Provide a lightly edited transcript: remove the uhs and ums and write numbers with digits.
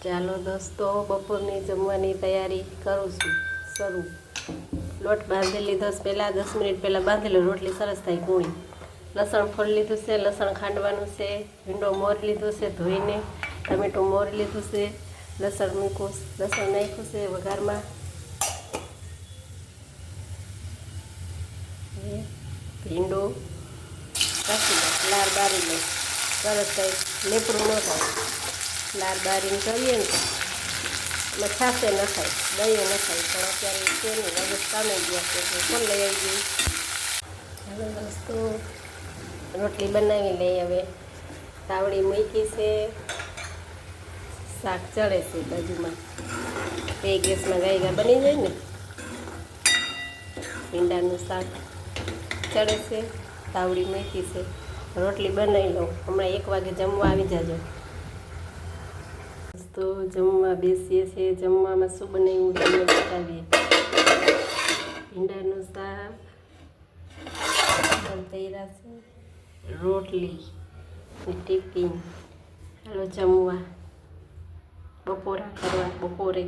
ચાલો દોસ્તો, બપોરની જમવાની તૈયારી કરું છું શરૂ. લોટ બાંધી લીધો પહેલાં 10 મિનિટ પહેલાં બાંધેલો. રોટલી સરસ થાય કૂણી. લસણ ફોડી લીધું છે, લસણ ખાંડવાનું છે. ભીંડો મોરી લીધું છે ધોઈને. ટમેટું મોરી લીધું છે. લસણ નાખ્યું છે વઘારમાં. ભીંડો કાઢી દો, લાર બારી લો. સરસ થાય, લેપરું ન થાય. લાર બારીને કરીએ ને તો એમાં છાશે ન થાય, દહીં ન થાય. પણ અત્યારે છે ને વગર કામે ગયા છે એટલે કોણ લઈ આવી ગયું. હવે દોસ્તો રોટલી બનાવી લઈ. હવે તાવડી મૂકી છે, શાક ચડે છે બાજુમાં. બે ગેસમાં ગાયગા બની જાય ને. ભીંડાનું શાક ચડે છે, તાવડી મૂકી છે. રોટલી બનાવી લઉં. હમણાં 1 વાગે જમવા આવી જાજો. તો જમવા બેસીએ છીએ. જમવામાં શું બનાવ્યું તમને બતાવીએ. ભીંડાનું શાક, તૈયાર છે, રોટલી, ટિફિન. ચાલો જમવા, બપોરા કરવા. બપોરે